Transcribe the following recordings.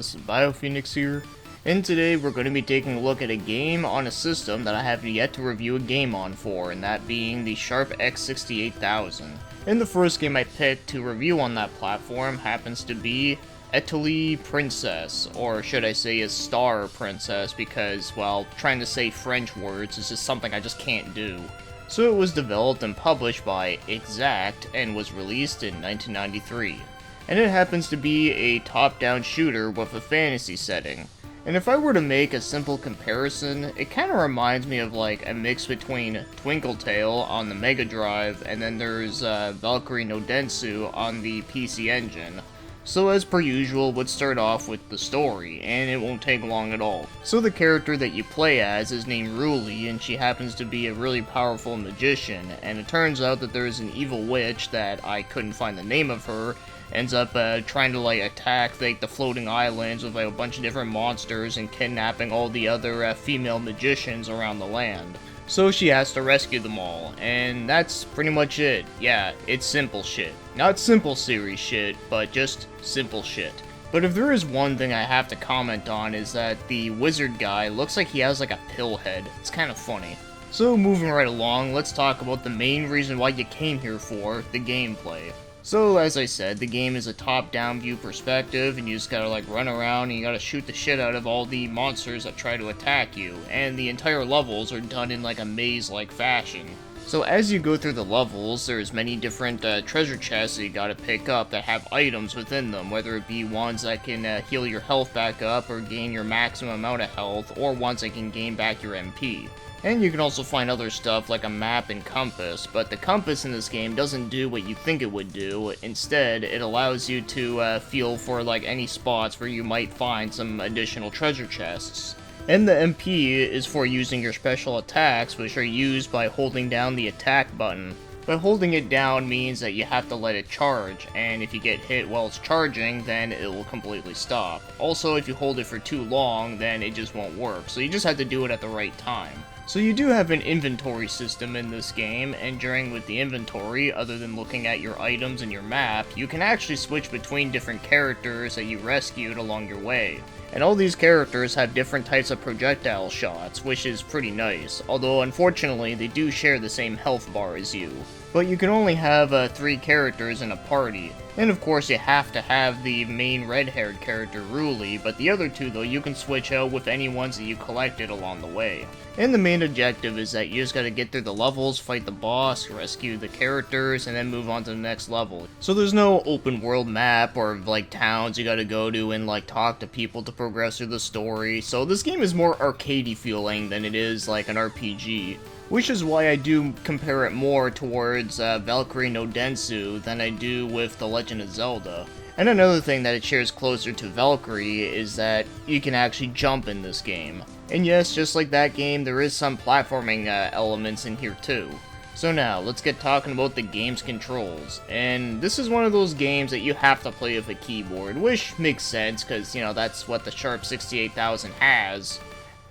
this is BioPhoenix here, and today we're going to be taking a look at a game on a system that I have yet to review a game on for, and that being the Sharp X68000. And the first game I picked to review on that platform happens to be Etoile Princesse, or should I say a Star Princess, because, well, trying to say French words is just something I just can't do. So it was developed and published by Exact, and was released in 1993. And it happens to be a top-down shooter with a fantasy setting. And if I were to make a simple comparison, it kind of reminds me of like a mix between Twinkle Tail on the Mega Drive, and then there's Valkyrie no Densu on the PC Engine. So as per usual, we'll start off with the story, and it won't take long at all. So the character that you play as is named Ruli, and she happens to be a really powerful magician, and it turns out that there is an evil witch that I couldn't find the name of her, ends up trying to like attack like the floating islands with like a bunch of different monsters and kidnapping all the other female magicians around the land. So she has to rescue them all, and that's pretty much it. Yeah, it's simple shit. Not simple series shit, but just simple shit. But if there is one thing I have to comment on is that the wizard guy looks like he has like a pill head. It's kind of funny. So moving right along, let's talk about the main reason why you came here for, the gameplay. So, as I said, the game is a top-down view perspective, and you just gotta like run around and you gotta shoot the shit out of all the monsters that try to attack you, and the entire levels are done in like a maze-like fashion. So as you go through the levels, there's many different treasure chests that you gotta pick up that have items within them, whether it be ones that can heal your health back up or gain your maximum amount of health, or ones that can gain back your MP. And you can also find other stuff like a map and compass, but the compass in this game doesn't do what you think it would do. Instead, it allows you to feel for like any spots where you might find some additional treasure chests. And the MP is for using your special attacks, which are used by holding down the attack button. But holding it down means that you have to let it charge, and if you get hit while it's charging, then it will completely stop. Also, if you hold it for too long, then it just won't work, so you just have to do it at the right time. So you do have an inventory system in this game, and during with the inventory, other than looking at your items and your map, you can actually switch between different characters that you rescued along your way. And all these characters have different types of projectile shots, which is pretty nice, although unfortunately they do share the same health bar as you. But you can only have 3 characters in a party, and of course you have to have the main red-haired character Ruli, but the other 2 though you can switch out with any ones that you collected along the way. And the main objective is that you just gotta get through the levels, fight the boss, rescue the characters, and then move on to the next level. So there's no open world map or like towns you gotta go to and like talk to people to progress through the story, so this game is more arcadey feeling than it is like an RPG. Which is why I do compare it more towards Valkyrie no Densu than I do with The Legend of Zelda. And another thing that it shares closer to Valkyrie is that you can actually jump in this game. And yes, just like that game, there is some platforming elements in here too. So now, let's get talking about the game's controls. And this is one of those games that you have to play with a keyboard, which makes sense because, you know, that's what the Sharp 68000 has.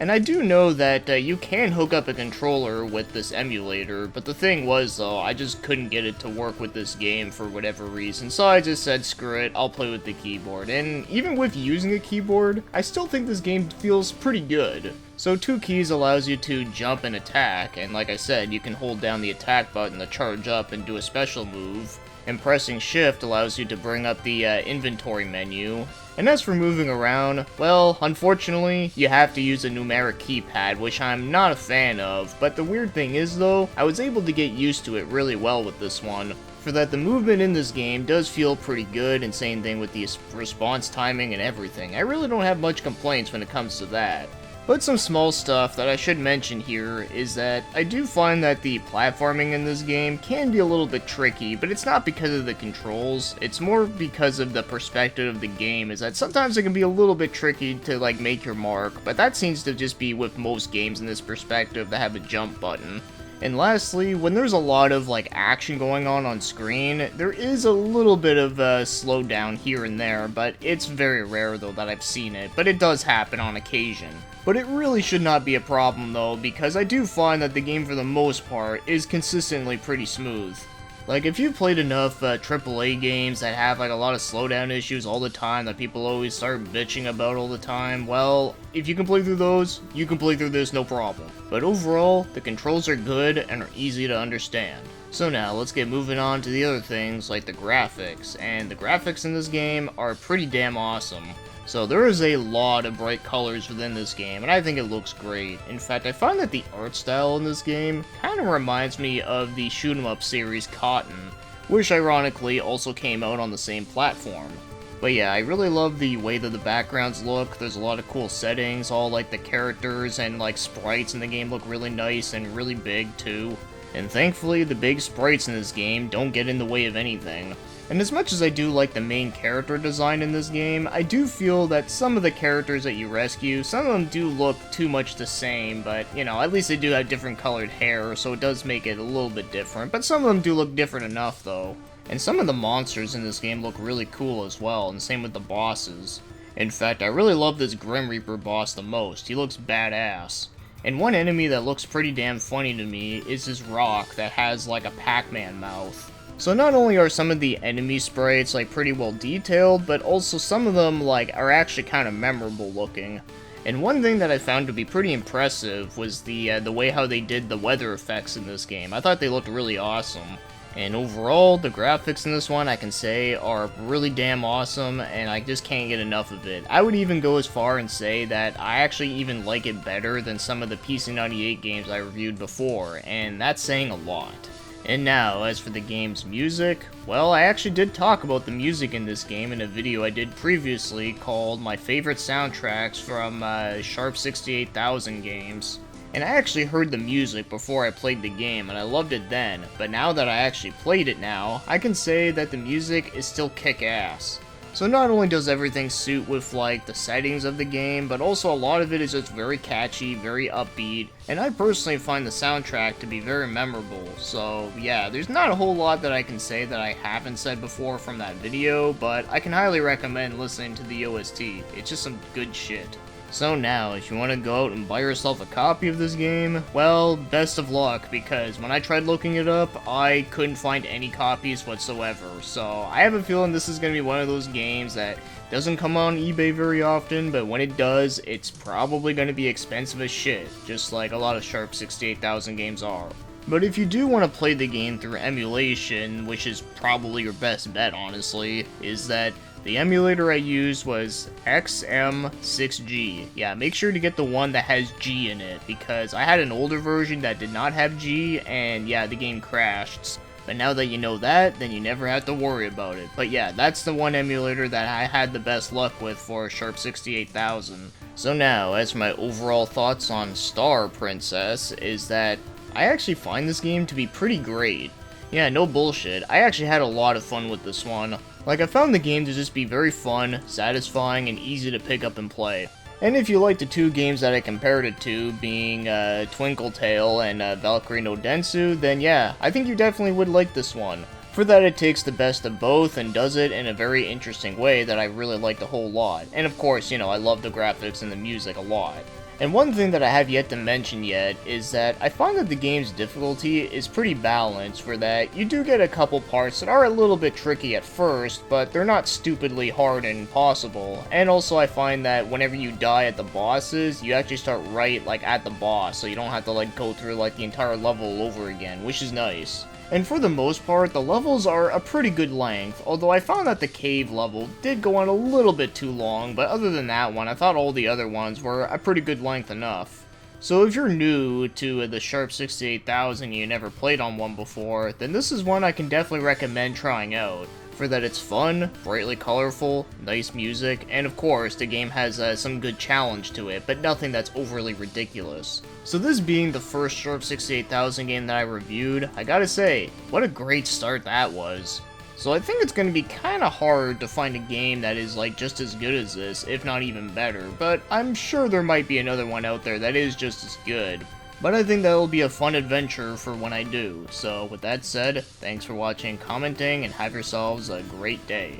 And I do know that you can hook up a controller with this emulator, but the thing was though, I just couldn't get it to work with this game for whatever reason, so I just said screw it, I'll play with the keyboard. And even with using a keyboard, I still think this game feels pretty good. So 2 keys allows you to jump and attack, and like I said, you can hold down the attack button to charge up and do a special move. And pressing shift allows you to bring up the inventory menu. And as for moving around, well, unfortunately, you have to use a numeric keypad, which I'm not a fan of, but the weird thing is though, I was able to get used to it really well with this one. For that the movement in this game does feel pretty good, and same thing with the response timing and everything. I really don't have much complaints when it comes to that. But some small stuff that I should mention here is that I do find that the platforming in this game can be a little bit tricky, but it's not because of the controls, it's more because of the perspective of the game, is that sometimes it can be a little bit tricky to like make your mark, but that seems to just be with most games in this perspective that have a jump button. And lastly, when there's a lot of like action going on screen, there is a little bit of a slowdown here and there, but it's very rare though that I've seen it, but it does happen on occasion. But it really should not be a problem though, because I do find that the game for the most part is consistently pretty smooth. Like, if you've played enough AAA games that have like a lot of slowdown issues all the time that people always start bitching about all the time, well, if you can play through those, you can play through this no problem. But overall, the controls are good and are easy to understand. So now, let's get moving on to the other things like the graphics, and the graphics in this game are pretty damn awesome. So there is a lot of bright colors within this game, and I think it looks great. In fact, I find that the art style in this game kind of reminds me of the shoot 'em up series Cotton, which ironically also came out on the same platform. But yeah, I really love the way that the backgrounds look. There's a lot of cool settings, all like the characters and like sprites in the game look really nice and really big too. And thankfully, the big sprites in this game don't get in the way of anything. And as much as I do like the main character design in this game, I do feel that some of the characters that you rescue, some of them do look too much the same, but, you know, at least they do have different colored hair, so it does make it a little bit different. But some of them do look different enough, though. And some of the monsters in this game look really cool as well, and same with the bosses. In fact, I really love this Grim Reaper boss the most. He looks badass. And one enemy that looks pretty damn funny to me is this rock that has like a Pac-Man mouth. So not only are some of the enemy sprites like pretty well detailed, but also some of them like are actually kind of memorable looking. And one thing that I found to be pretty impressive was the way how they did the weather effects in this game. I thought they looked really awesome. And overall, the graphics in this one I can say are really damn awesome, and I just can't get enough of it. I would even go as far and say that I actually even like it better than some of the PC98 games I reviewed before, and that's saying a lot. And now, as for the game's music, well, I actually did talk about the music in this game in a video I did previously called My Favorite Soundtracks from Sharp 68000 games. And I actually heard the music before I played the game, and I loved it then, but now that I actually played it now, I can say that the music is still kick-ass. So not only does everything suit with like the settings of the game, but also a lot of it is just very catchy, very upbeat, and I personally find the soundtrack to be very memorable. So yeah, there's not a whole lot that I can say that I haven't said before from that video, but I can highly recommend listening to the OST. It's just some good shit. So now, if you want to go out and buy yourself a copy of this game, well, best of luck, because when I tried looking it up, I couldn't find any copies whatsoever. So I have a feeling this is going to be one of those games that doesn't come on eBay very often, but when it does, it's probably going to be expensive as shit, just like a lot of Sharp 68000 games are. But if you do want to play the game through emulation, which is probably your best bet honestly, is that the emulator I used was XM6G. Yeah, make sure to get the one that has G in it, because I had an older version that did not have G, and yeah, the game crashed. But now that you know that, then you never have to worry about it. But yeah, that's the one emulator that I had the best luck with for Sharp 68000. So now, as for my overall thoughts on Etoile Princesse, is that I actually find this game to be pretty great. Yeah, no bullshit, I actually had a lot of fun with this one. Like, I found the game to just be very fun, satisfying, and easy to pick up and play. And if you like the two games that I compared it to, being Twinkle Tale and Valkyrie no Densu, then yeah, I think you definitely would like this one. For that, it takes the best of both and does it in a very interesting way that I really liked a whole lot. And of course, you know, I love the graphics and the music a lot. And one thing that I have yet to mention yet is that I find that the game's difficulty is pretty balanced, for that you do get a couple parts that are a little bit tricky at first, but they're not stupidly hard and impossible. And also I find that whenever you die at the bosses, you actually start right like at the boss, so you don't have to like go through like the entire level over again, which is nice. And for the most part, the levels are a pretty good length, although I found that the cave level did go on a little bit too long, but other than that one, I thought all the other ones were a pretty good length enough. So if you're new to the Sharp 68000 and you never played on one before, then this is one I can definitely recommend trying out. For that it's fun, brightly colorful, nice music, and of course the game has some good challenge to it, but nothing that's overly ridiculous. So this being the first Sharp 68000 game that I reviewed, I gotta say, what a great start that was. So I think it's going to be kinda hard to find a game that is like just as good as this, if not even better, but I'm sure there might be another one out there that is just as good. But I think that'll be a fun adventure for when I do. So with that said, thanks for watching, commenting, and have yourselves a great day.